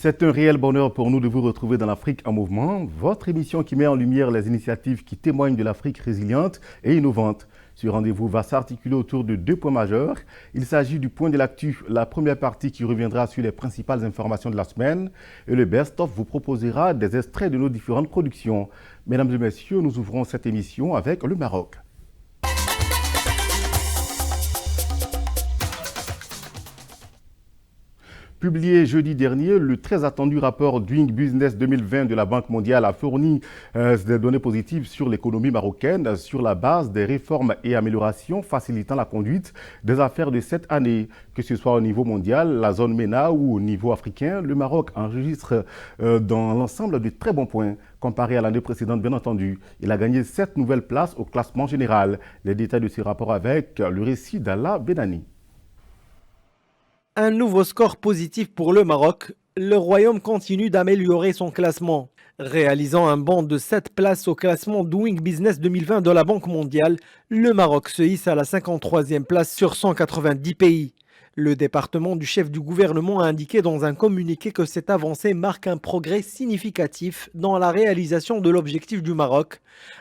C'est un réel bonheur pour nous de vous retrouver dans l'Afrique en mouvement, votre émission qui met en lumière les initiatives qui témoignent de l'Afrique résiliente et innovante. Ce rendez-vous va s'articuler autour de deux points majeurs. Il s'agit du point de l'actu, la première partie qui reviendra sur les principales informations de la semaine, et le best-of vous proposera des extraits de nos différentes productions. Mesdames et messieurs, nous ouvrons cette émission avec le Maroc. Publié jeudi dernier, le très attendu rapport Doing Business 2020 de la Banque mondiale a fourni des données positives sur l'économie marocaine sur la base des réformes et améliorations facilitant la conduite des affaires de cette année. Que ce soit au niveau mondial, la zone MENA ou au niveau africain, le Maroc enregistre dans l'ensemble de très bons points. Comparé à l'année précédente, bien entendu, il a gagné 7 nouvelles places au classement général. Les détails de ce rapport avec le récit d'Allah Benani. Un nouveau score positif pour le Maroc. Le Royaume continue d'améliorer son classement. Réalisant un bond de 7 places au classement Doing Business 2020 de la Banque mondiale, le Maroc se hisse à la 53e place sur 190 pays. Le département du chef du gouvernement a indiqué dans un communiqué que cette avancée marque un progrès significatif dans la réalisation de l'objectif du Maroc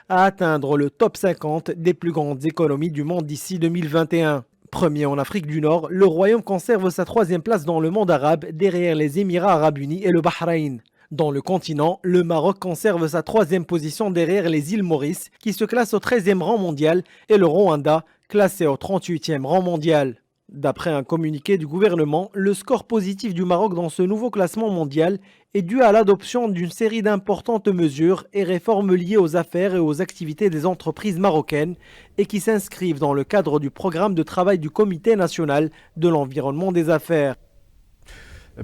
à atteindre le top 50 des plus grandes économies du monde d'ici 2021. Premier en Afrique du Nord, le Royaume conserve sa 3e place dans le monde arabe derrière les Émirats arabes unis et le Bahreïn. Dans le continent, le Maroc conserve sa 3e position derrière les îles Maurice qui se classent au 13e rang mondial et le Rwanda classé au 38e rang mondial. D'après un communiqué du gouvernement, le score positif du Maroc dans ce nouveau classement mondial est dû à l'adoption d'une série d'importantes mesures et réformes liées aux affaires et aux activités des entreprises marocaines et qui s'inscrivent dans le cadre du programme de travail du Comité national de l'environnement des affaires.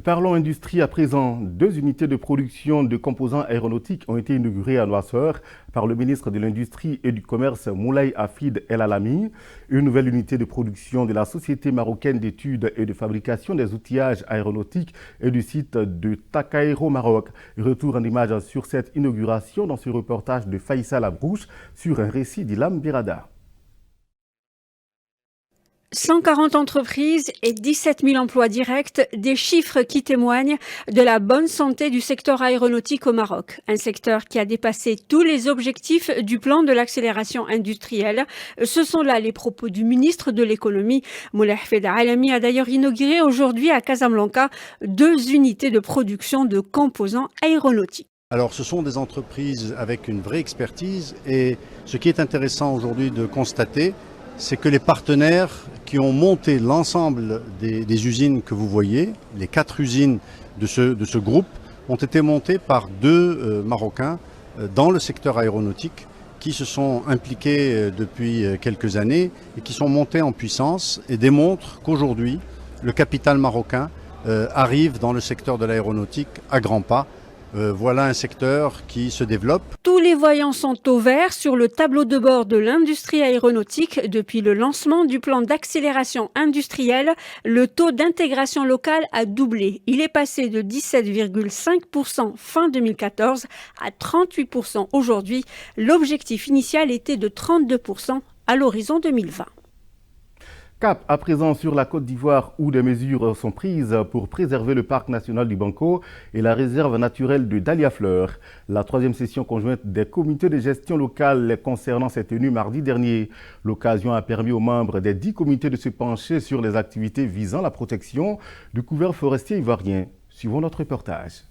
Parlons industrie à présent. 2 unités de production de composants aéronautiques ont été inaugurées à Noisseur par le ministre de l'Industrie et du Commerce Moulay Hafid El Alami. Une nouvelle unité de production de la Société marocaine d'études et de fabrication des outillages aéronautiques et du site de Takaero Maroc. Retour en images sur cette inauguration dans ce reportage de Faïssa Labrouche sur un récit d'Ilam Birada. 140 entreprises et 17 000 emplois directs, des chiffres qui témoignent de la bonne santé du secteur aéronautique au Maroc. Un secteur qui a dépassé tous les objectifs du plan de l'accélération industrielle. Ce sont là les propos du ministre de l'économie. Moulay Hafid Alami a d'ailleurs inauguré aujourd'hui à Casablanca 2 unités de production de composants aéronautiques. Alors ce sont des entreprises avec une vraie expertise et ce qui est intéressant aujourd'hui de constater, c'est que les partenaires qui ont monté l'ensemble des usines que vous voyez, les 4 usines de ce groupe, ont été montées par 2 Marocains dans le secteur aéronautique qui se sont impliqués depuis quelques années et qui sont montés en puissance et démontrent qu'aujourd'hui, le capital marocain arrive dans le secteur de l'aéronautique à grands pas. Voilà un secteur qui se développe. Tous les voyants sont au vert sur le tableau de bord de l'industrie aéronautique. Depuis le lancement du plan d'accélération industrielle, le taux d'intégration locale a doublé. Il est passé de 17,5% fin 2014 à 38% aujourd'hui. L'objectif initial était de 32% à l'horizon 2020. Cap à présent sur la Côte d'Ivoire où des mesures sont prises pour préserver le parc national du Banco et la réserve naturelle de Dahlia-Fleur. La 3e session conjointe des comités de gestion locale les concernant s'est tenue mardi dernier. L'occasion a permis aux membres des 10 comités de se pencher sur les activités visant la protection du couvert forestier ivoirien. Suivons notre reportage.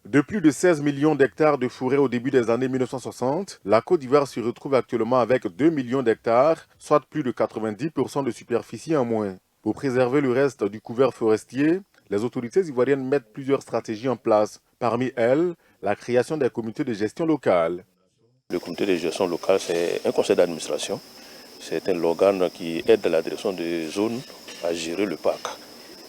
De plus de 16 millions d'hectares de forêt au début des années 1960, la Côte d'Ivoire se retrouve actuellement avec 2 millions d'hectares, soit plus de 90% de superficie en moins. Pour préserver le reste du couvert forestier, les autorités ivoiriennes mettent plusieurs stratégies en place. Parmi elles, la création des comités de gestion locale. Le comité de gestion locale, c'est un conseil d'administration. C'est un organe qui aide la direction des zones à gérer le parc.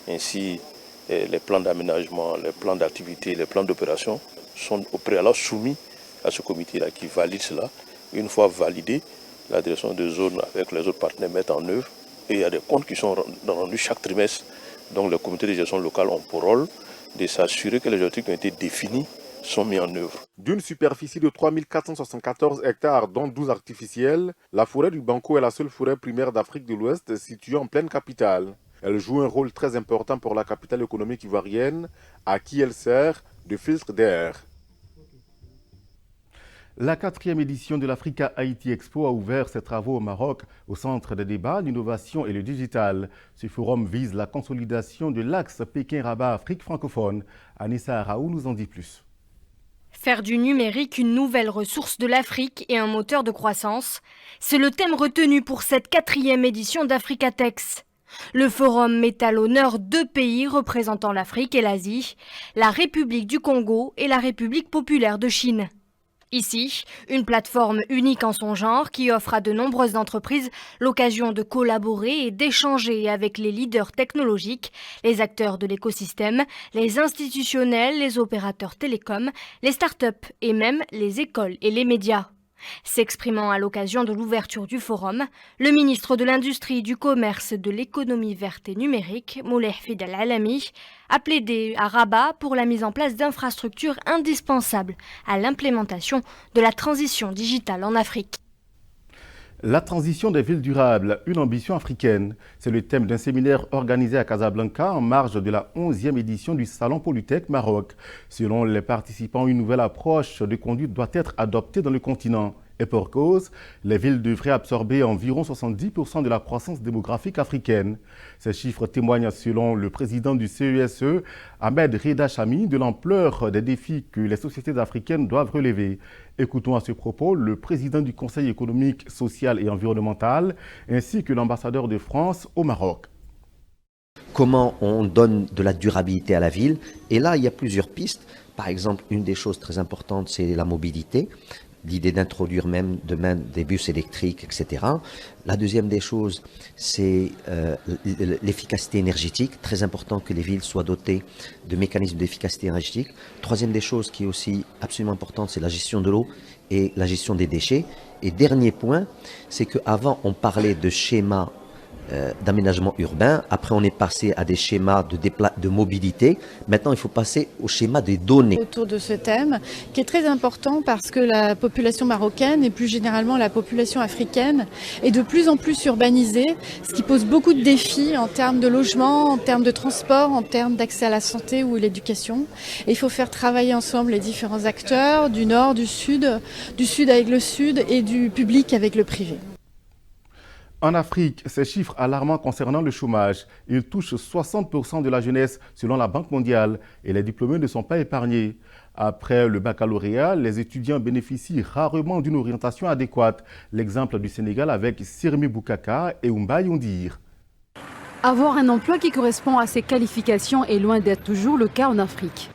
Ainsi, les plans d'aménagement, les plans d'activité, les plans d'opération sont au préalable soumis à ce comité-là qui valide cela. Une fois validé, la direction de zone avec les autres partenaires mettent en œuvre et il y a des comptes qui sont rendus chaque trimestre. Donc les comités de gestion locale ont pour rôle de s'assurer que les objectifs qui ont été définis sont mis en œuvre. D'une superficie de 3 474 hectares, dont 12 artificiels, la forêt du Banco est la seule forêt primaire d'Afrique de l'Ouest située en pleine capitale. Elle joue un rôle très important pour la capitale économique ivoirienne, à qui elle sert de filtre d'air. La 4e édition de l'Africa Haïti Expo a ouvert ses travaux au Maroc, au centre des débats, l'innovation et le digital. Ce forum vise la consolidation de l'axe Pékin-Rabat-Afrique francophone. Anissa Araou nous en dit plus. Faire du numérique une nouvelle ressource de l'Afrique et un moteur de croissance, c'est le thème retenu pour cette 4e édition d'Africatex. Le forum met à l'honneur 2 pays représentant l'Afrique et l'Asie, la République du Congo et la République populaire de Chine. Ici, une plateforme unique en son genre qui offre à de nombreuses entreprises l'occasion de collaborer et d'échanger avec les leaders technologiques, les acteurs de l'écosystème, les institutionnels, les opérateurs télécoms, les startups et même les écoles et les médias. S'exprimant à l'occasion de l'ouverture du forum, le ministre de l'Industrie, du Commerce, de l'Économie verte et numérique, Moulay Hafid Al-Alami, a plaidé à Rabat pour la mise en place d'infrastructures indispensables à l'implémentation de la transition digitale en Afrique. La transition des villes durables, une ambition africaine. C'est le thème d'un séminaire organisé à Casablanca en marge de la 11e édition du Salon Polytech Maroc. Selon les participants, une nouvelle approche de conduite doit être adoptée dans le continent. Et pour cause, les villes devraient absorber environ 70% de la croissance démographique africaine. Ces chiffres témoignent, selon le président du CESE, Ahmed Reda Chami, de l'ampleur des défis que les sociétés africaines doivent relever. Écoutons à ce propos le président du Conseil économique, social et environnemental, ainsi que l'ambassadeur de France au Maroc. Comment on donne de la durabilité à la ville? Et là, il y a plusieurs pistes. Par exemple, une des choses très importantes, c'est la mobilité. L'idée d'introduire même demain des bus électriques, etc. La deuxième des choses, c'est l'efficacité énergétique. Très important que les villes soient dotées de mécanismes d'efficacité énergétique. Troisième des choses qui est aussi absolument importante, c'est la gestion de l'eau et la gestion des déchets. Et dernier point, c'est qu'avant, on parlait de schémas d'aménagement urbain. Après, on est passé à des schémas de mobilité. Maintenant, il faut passer au schéma des données. Autour de ce thème, qui est très important parce que la population marocaine et plus généralement la population africaine est de plus en plus urbanisée, ce qui pose beaucoup de défis en termes de logement, en termes de transport, en termes d'accès à la santé ou l'éducation. Et il faut faire travailler ensemble les différents acteurs du nord, du sud avec le sud et du public avec le privé. En Afrique, ces chiffres alarmants concernant le chômage. Il touche 60% de la jeunesse selon la Banque mondiale et les diplômés ne sont pas épargnés. Après le baccalauréat, les étudiants bénéficient rarement d'une orientation adéquate. L'exemple du Sénégal avec Sirmi Boukaka et Oumba Yondir. Avoir un emploi qui correspond à ses qualifications est loin d'être toujours le cas en Afrique.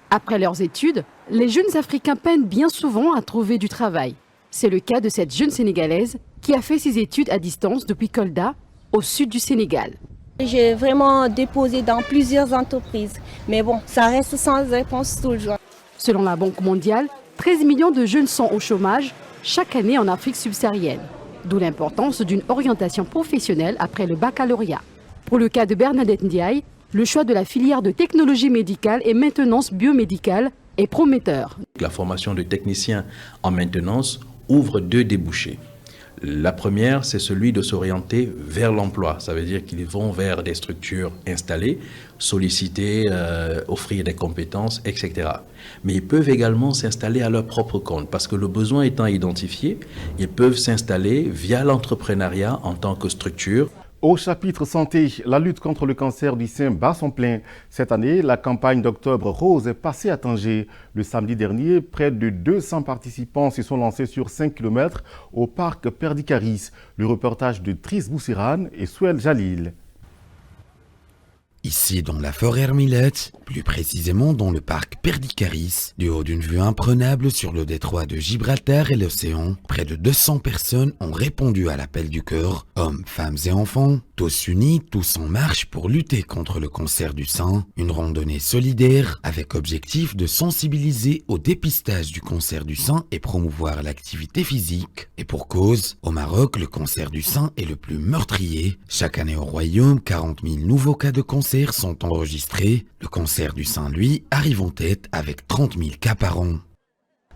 Après leurs études, les jeunes Africains peinent bien souvent à trouver du travail. C'est le cas de cette jeune Sénégalaise qui a fait ses études à distance depuis Kolda, au sud du Sénégal. J'ai vraiment déposé dans plusieurs entreprises, mais bon, ça reste sans réponse toujours. Selon la Banque mondiale, 13 millions de jeunes sont au chômage chaque année en Afrique subsaharienne, d'où l'importance d'une orientation professionnelle après le baccalauréat. Pour le cas de Bernadette Ndiaye, le choix de la filière de technologie médicale et maintenance biomédicale est prometteur. La formation de technicien en maintenance ouvre 2 débouchés. La première, c'est celui de s'orienter vers l'emploi. Ça veut dire qu'ils vont vers des structures installées, solliciter, offrir des compétences, etc. Mais ils peuvent également s'installer à leur propre compte parce que le besoin étant identifié, ils peuvent s'installer via l'entrepreneuriat en tant que structure. Au chapitre santé, la lutte contre le cancer du sein bat son plein. Cette année, la campagne d'Octobre Rose est passée à Tanger. Le samedi dernier, près de 200 participants se sont lancés sur 5 km au parc Perdicaris. Le reportage de Tris Boussiran et Souel Jalil. Ici, dans la forêt Hermilette, plus précisément dans le parc Perdicaris, du haut d'une vue imprenable sur le détroit de Gibraltar et l'océan, près de 200 personnes ont répondu à l'appel du cœur. Hommes, femmes et enfants, tous unis, tous en marche pour lutter contre le cancer du sein. Une randonnée solidaire avec objectif de sensibiliser au dépistage du cancer du sein et promouvoir l'activité physique. Et pour cause, au Maroc, le cancer du sein est le plus meurtrier. Chaque année au Royaume, 40 000 nouveaux cas de cancer sont enregistrés. Le cancer du sein, lui, arrive en tête avec 30 000 cas par an.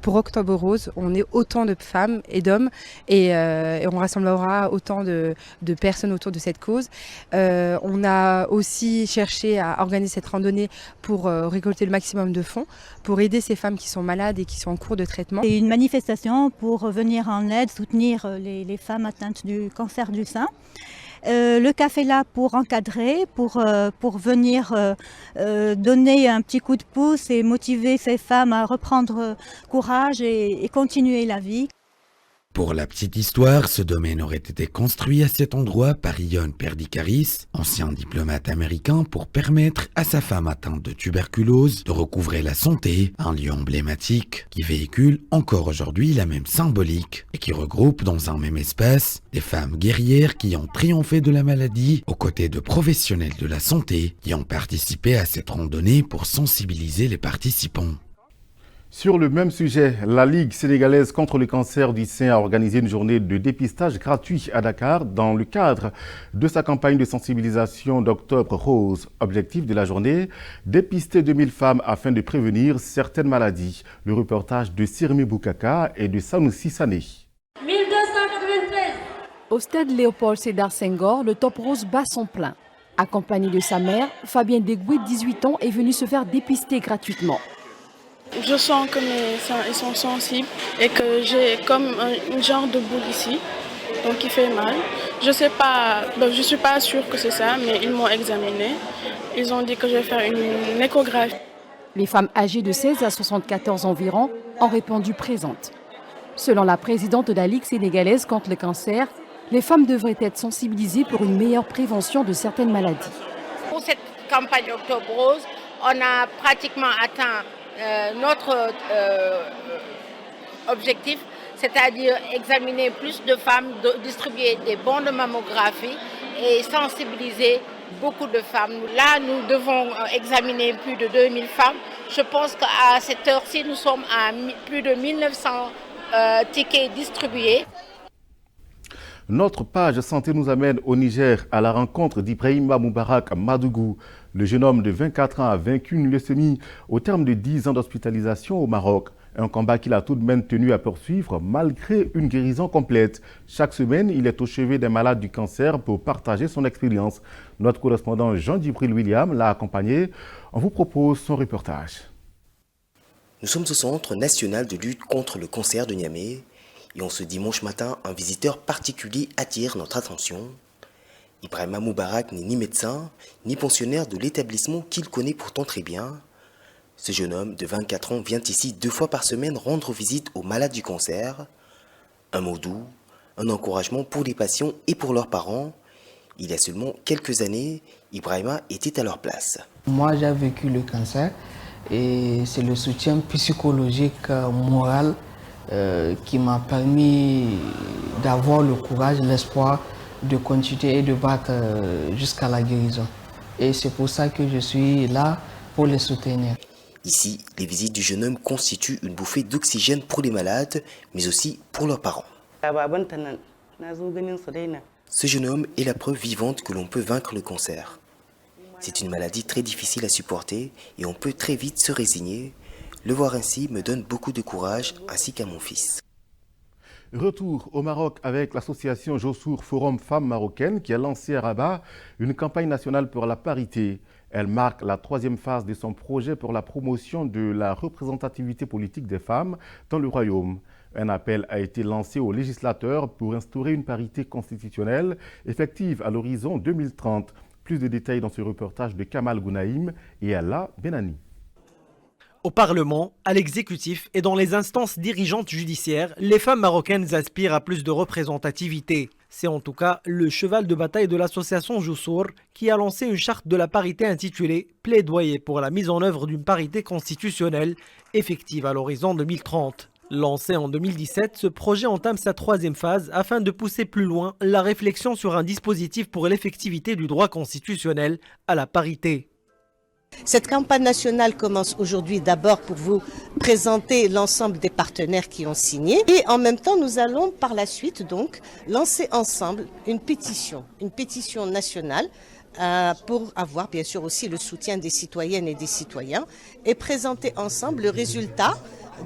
Pour Octobre Rose, on est autant de femmes et d'hommes et on rassemblera autant de personnes autour de cette cause. On a aussi cherché à organiser cette randonnée pour récolter le maximum de fonds, pour aider ces femmes qui sont malades et qui sont en cours de traitement. C'est une manifestation pour venir en aide, soutenir les femmes atteintes du cancer du sein. Le CAF est là pour encadrer, pour venir donner un petit coup de pouce et motiver ces femmes à reprendre courage et continuer la vie. Pour la petite histoire, ce domaine aurait été construit à cet endroit par Ion Perdicaris, ancien diplomate américain, pour permettre à sa femme atteinte de tuberculose de recouvrer la santé, un lieu emblématique qui véhicule encore aujourd'hui la même symbolique et qui regroupe dans un même espace des femmes guerrières qui ont triomphé de la maladie aux côtés de professionnels de la santé qui ont participé à cette randonnée pour sensibiliser les participants. Sur le même sujet, la Ligue sénégalaise contre le cancer du sein a organisé une journée de dépistage gratuit à Dakar dans le cadre de sa campagne de sensibilisation d'Octobre Rose. Objectif de la journée, dépister 2000 femmes afin de prévenir certaines maladies. Le reportage de Sirmi Boukaka et de Sanoussi Sané. 1293. Au stade Léopold Sédar Senghor, le Top Rose bat son plein. Accompagné de sa mère, Fabien Degoué, 18 ans, est venu se faire dépister gratuitement. Je sens que mes seins ils sont sensibles et que j'ai comme un genre de boule ici, donc il fait mal. Je ne suis pas sûre que c'est ça, mais ils m'ont examiné. Ils ont dit que je vais faire une échographie. Les femmes âgées de 16 à 74 environ ont répondu présentes. Selon la présidente de la Ligue sénégalaise contre le cancer, les femmes devraient être sensibilisées pour une meilleure prévention de certaines maladies. Pour cette campagne Octobre Rose, on a pratiquement atteint notre objectif, c'est-à-dire examiner plus de femmes, distribuer des bons de mammographie et sensibiliser beaucoup de femmes. Là, nous devons examiner plus de 2000 femmes. Je pense qu'à cette heure-ci, nous sommes à plus de 1900 tickets distribués. Notre page santé nous amène au Niger à la rencontre d'Ibrahima Moubarak Madougou. Le jeune homme de 24 ans a vaincu une leucémie au terme de 10 ans d'hospitalisation au Maroc. Un combat qu'il a tout de même tenu à poursuivre malgré une guérison complète. Chaque semaine, il est au chevet des malades du cancer pour partager son expérience. Notre correspondant Jean-Djibril William l'a accompagné. On vous propose son reportage. Nous sommes au Centre national de lutte contre le cancer de Niamey. Et en ce dimanche matin, un visiteur particulier attire notre attention. Ibrahima Moubarak n'est ni médecin, ni pensionnaire de l'établissement qu'il connaît pourtant très bien. Ce jeune homme de 24 ans vient ici 2 fois par semaine rendre visite aux malades du cancer. Un mot doux, un encouragement pour les patients et pour leurs parents. Il y a seulement quelques années, Ibrahima était à leur place. Moi, j'ai vécu le cancer et c'est le soutien psychologique, moral, qui m'a permis d'avoir le courage, l'espoir de continuer et de battre jusqu'à la guérison. Et c'est pour ça que je suis là pour les soutenir. Ici, les visites du jeune homme constituent une bouffée d'oxygène pour les malades, mais aussi pour leurs parents. Ce jeune homme est la preuve vivante que l'on peut vaincre le cancer. C'est une maladie très difficile à supporter et on peut très vite se résigner. Le voir ainsi me donne beaucoup de courage, ainsi qu'à mon fils. Retour au Maroc avec l'association Jossour Forum Femmes Marocaines qui a lancé à Rabat une campagne nationale pour la parité. Elle marque la 3e phase de son projet pour la promotion de la représentativité politique des femmes dans le royaume. Un appel a été lancé aux législateurs pour instaurer une parité constitutionnelle effective à l'horizon 2030. Plus de détails dans ce reportage de Kamal Gounaïm et Allah Benani. Au Parlement, à l'exécutif et dans les instances dirigeantes judiciaires, les femmes marocaines aspirent à plus de représentativité. C'est en tout cas le cheval de bataille de l'association Jossour qui a lancé une charte de la parité intitulée « Plaidoyer pour la mise en œuvre d'une parité constitutionnelle effective à l'horizon 2030 ». Lancé en 2017, ce projet entame sa 3e phase afin de pousser plus loin la réflexion sur un dispositif pour l'effectivité du droit constitutionnel à la parité. Cette campagne nationale commence aujourd'hui d'abord pour vous présenter l'ensemble des partenaires qui ont signé et en même temps nous allons par la suite donc lancer ensemble une pétition nationale pour avoir bien sûr aussi le soutien des citoyennes et des citoyens et présenter ensemble le résultat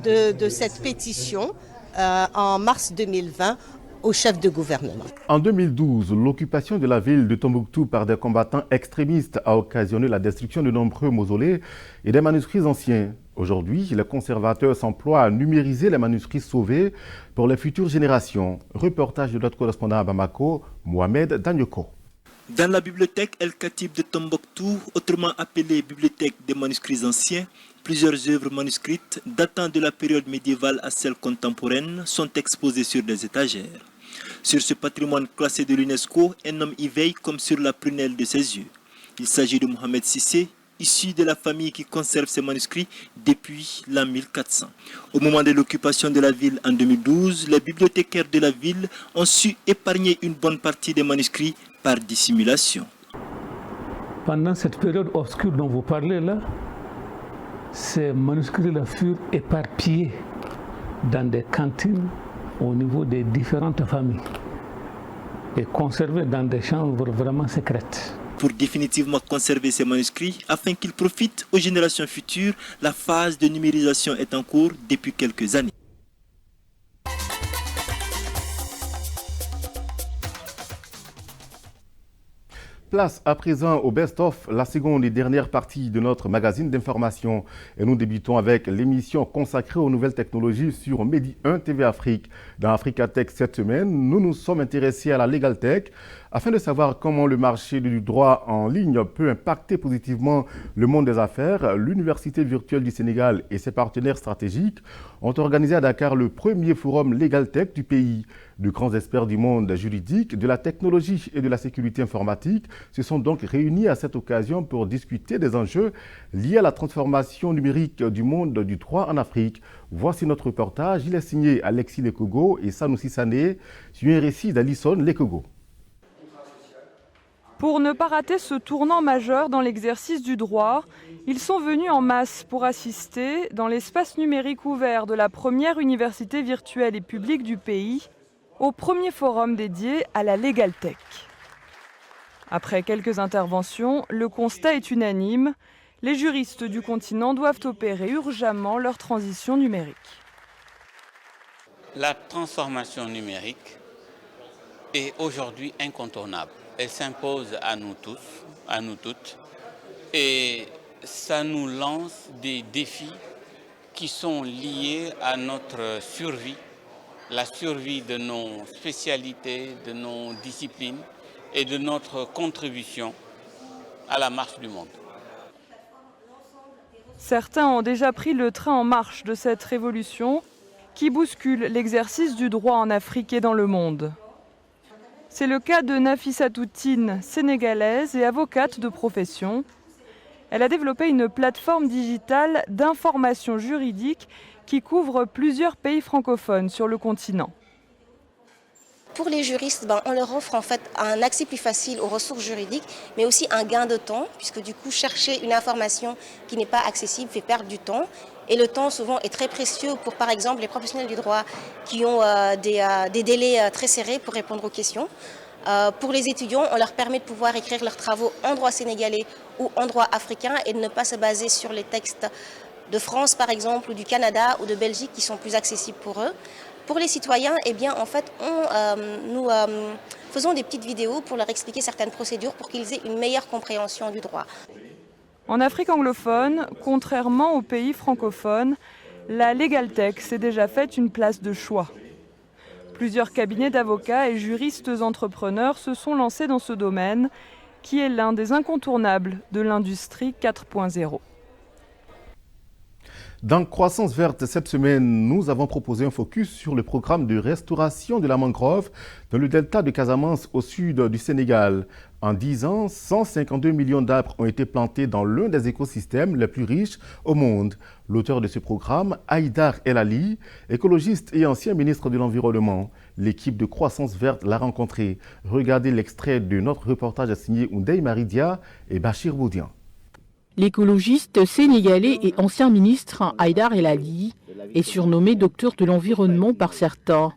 de cette pétition en mars 2020 au chef de gouvernement. En 2012, l'occupation de la ville de Tombouctou par des combattants extrémistes a occasionné la destruction de nombreux mausolées et des manuscrits anciens. Aujourd'hui, les conservateurs s'emploient à numériser les manuscrits sauvés pour les futures générations. Reportage de notre correspondant à Bamako, Mohamed Danyoko. Dans la bibliothèque El Khatib de Tombouctou, autrement appelée bibliothèque des manuscrits anciens, plusieurs œuvres manuscrites datant de la période médiévale à celle contemporaine sont exposées sur des étagères. Sur ce patrimoine classé de l'UNESCO, un homme y veille comme sur la prunelle de ses yeux. Il s'agit de Mohamed Sissé, issu de la famille qui conserve ces manuscrits depuis l'an 1400. Au moment de l'occupation de la ville en 2012, les bibliothécaires de la ville ont su épargner une bonne partie des manuscrits par dissimulation. Pendant cette période obscure dont vous parlez là, ces manuscrits-là furent éparpillés dans des cantines au niveau des différentes familles et conservés dans des chambres vraiment secrètes. Pour définitivement conserver ces manuscrits, afin qu'ils profitent aux générations futures, la phase de numérisation est en cours depuis quelques années. Place à présent au best-of, la seconde et dernière partie de notre magazine d'information. Et nous débutons avec l'émission consacrée aux nouvelles technologies sur Medi 1 TV Afrique. Dans Africa Tech cette semaine, nous nous sommes intéressés à la Legal Tech afin de savoir comment le marché du droit en ligne peut impacter positivement le monde des affaires. L'Université virtuelle du Sénégal et ses partenaires stratégiques ont organisé à Dakar le premier forum Legal Tech du pays. De grands experts du monde juridique, de la technologie et de la sécurité informatique se sont donc réunis à cette occasion pour discuter des enjeux liés à la transformation numérique du monde du droit en Afrique. Voici notre reportage. Il est signé Alexis Lekogo et Sanoussi Sané sur un récit d'Alison Lekogo. Pour ne pas rater ce tournant majeur dans l'exercice du droit, ils sont venus en masse pour assister, dans l'espace numérique ouvert de la première université virtuelle et publique du pays, au premier forum dédié à la Legal Tech. Après quelques interventions, le constat est unanime. Les juristes du continent doivent opérer urgemment leur transition numérique. La transformation numérique est aujourd'hui incontournable. Elle s'impose à nous tous, à nous toutes, et ça nous lance des défis qui sont liés à notre survie, la survie de nos spécialités, de nos disciplines et de notre contribution à la marche du monde. Certains ont déjà pris le train en marche de cette révolution qui bouscule l'exercice du droit en Afrique et dans le monde. C'est le cas de Nafissatou Tine, sénégalaise et avocate de profession. Elle a développé une plateforme digitale d'information juridique qui couvre plusieurs pays francophones sur le continent. Pour les juristes, on leur offre en fait un accès plus facile aux ressources juridiques, mais aussi un gain de temps, puisque du coup, chercher une information qui n'est pas accessible fait perdre du temps. Et le temps, souvent, est très précieux pour, par exemple, les professionnels du droit qui ont des délais très serrés pour répondre aux questions. Pour les étudiants, on leur permet de pouvoir écrire leurs travaux en droit sénégalais ou en droit africain et de ne pas se baser sur les textes de France, par exemple, ou du Canada ou de Belgique qui sont plus accessibles pour eux. Pour les citoyens, eh bien, en fait, nous faisons des petites vidéos pour leur expliquer certaines procédures pour qu'ils aient une meilleure compréhension du droit. En Afrique anglophone, contrairement aux pays francophones, la Legal Tech s'est déjà faite une place de choix. Plusieurs cabinets d'avocats et juristes entrepreneurs se sont lancés dans ce domaine, qui est l'un des incontournables de l'industrie 4.0. Dans Croissance verte, cette semaine, nous avons proposé un focus sur le programme de restauration de la mangrove dans le delta de Casamance au sud du Sénégal. En 10 ans, 152 millions d'arbres ont été plantés dans l'un des écosystèmes les plus riches au monde. L'auteur de ce programme, Haïdar El Ali, écologiste et ancien ministre de l'Environnement. L'équipe de Croissance verte l'a rencontré. Regardez l'extrait de notre reportage signé Oundey Maridia et Bachir Boudian. L'écologiste sénégalais et ancien ministre Haïdar El Ali est surnommé docteur de l'environnement par certains.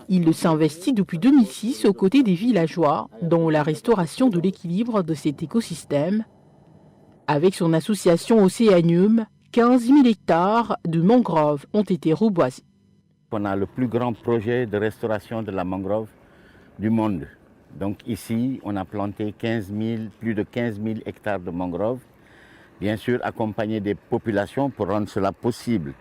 Il s'investit depuis 2006 aux côtés des villageois dans la restauration de l'équilibre de cet écosystème. Avec son association Océanium, 15 000 hectares de mangroves ont été reboisés. On a le plus grand projet de restauration de la mangrove du monde. Donc ici, on a planté plus de 15 000 hectares de mangroves, bien sûr accompagné des populations pour rendre cela possible.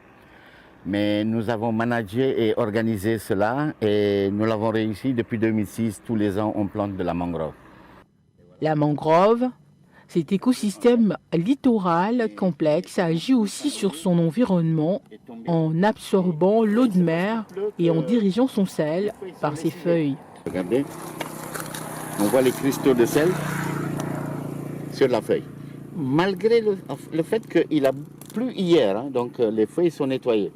Mais nous avons managé et organisé cela et nous l'avons réussi depuis 2006. Tous les ans, on plante de la mangrove. La mangrove, cet écosystème littoral complexe, agit aussi sur son environnement en absorbant l'eau de mer et en dirigeant son sel par ses feuilles. Regardez, on voit les cristaux de sel sur la feuille. Malgré le fait qu'il a plu hier, donc les feuilles sont nettoyées.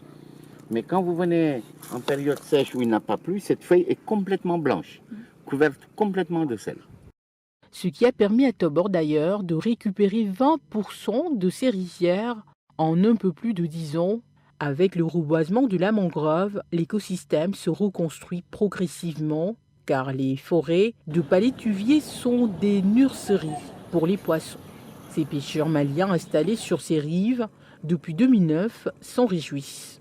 Mais quand vous venez en période sèche où il n'a pas plu, cette feuille est complètement blanche, couverte complètement de sel. Ce qui a permis à Tobor d'ailleurs de récupérer 20% de ses rizières en un peu plus de 10 ans. Avec le reboisement de la mangrove, l'écosystème se reconstruit progressivement car les forêts de palétuviers sont des nurseries pour les poissons. Ces pêcheurs maliens installés sur ces rives depuis 2009 s'en réjouissent.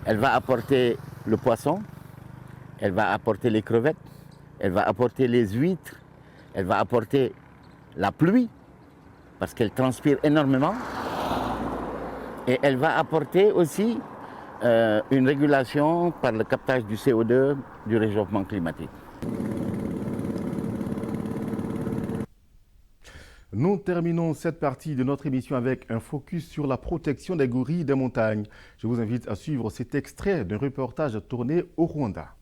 Elle va apporter le poisson, elle va apporter les crevettes, elle va apporter les huîtres, elle va apporter la pluie, parce qu'elle transpire énormément. Et elle va apporter aussi une régulation par le captage du CO2 du réchauffement climatique. Nous terminons cette partie de notre émission avec un focus sur la protection des gorilles des montagnes. Je vous invite à suivre cet extrait d'un reportage tourné au Rwanda.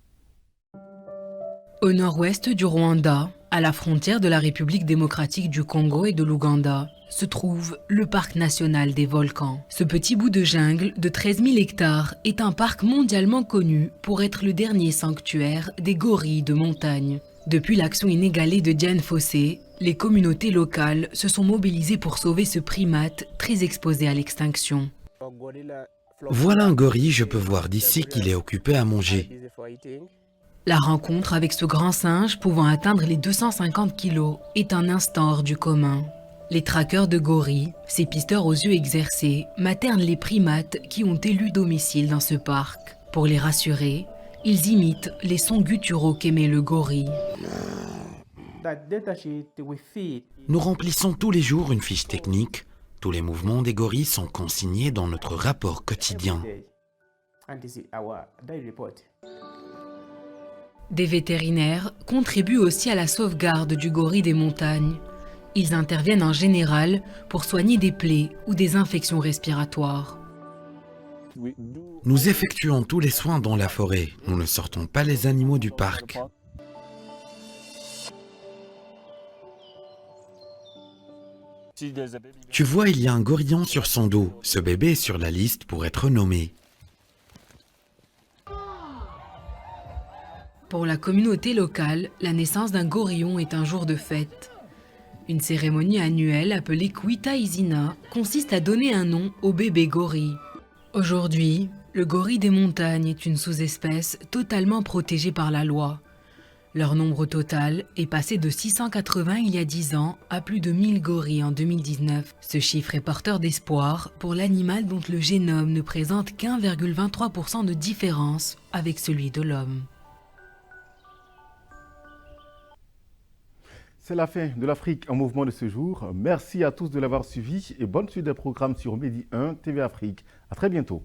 Au nord-ouest du Rwanda, à la frontière de la République démocratique du Congo et de l'Ouganda, se trouve le parc national des volcans. Ce petit bout de jungle de 13 000 hectares est un parc mondialement connu pour être le dernier sanctuaire des gorilles de montagne. Depuis l'action inégalée de Diane Fossé, les communautés locales se sont mobilisées pour sauver ce primate très exposé à l'extinction. Voilà un gorille, je peux voir d'ici qu'il est occupé à manger. La rencontre avec ce grand singe pouvant atteindre les 250 kilos est un instant hors du commun. Les traqueurs de gorilles, ces pisteurs aux yeux exercés, maternent les primates qui ont élu domicile dans ce parc. Pour les rassurer, ils imitent les sons gutturaux qu'émet le gorille. Nous remplissons tous les jours une fiche technique. Tous les mouvements des gorilles sont consignés dans notre rapport quotidien. Des vétérinaires contribuent aussi à la sauvegarde du gorille des montagnes. Ils interviennent en général pour soigner des plaies ou des infections respiratoires. Nous effectuons tous les soins dans la forêt. Nous ne sortons pas les animaux du parc. Tu vois, il y a un gorillon sur son dos. Ce bébé est sur la liste pour être nommé. Pour la communauté locale, la naissance d'un gorillon est un jour de fête. Une cérémonie annuelle appelée Kwita Izina consiste à donner un nom au bébé gorille. Aujourd'hui, le gorille des montagnes est une sous-espèce totalement protégée par la loi. Leur nombre total est passé de 680 il y a 10 ans à plus de 1000 gorilles en 2019. Ce chiffre est porteur d'espoir pour l'animal dont le génome ne présente qu'1,23% de différence avec celui de l'homme. C'est la fin de l'Afrique en mouvement de ce jour. Merci à tous de l'avoir suivi et bonne suite des programmes sur Medi 1 TV Afrique. À très bientôt.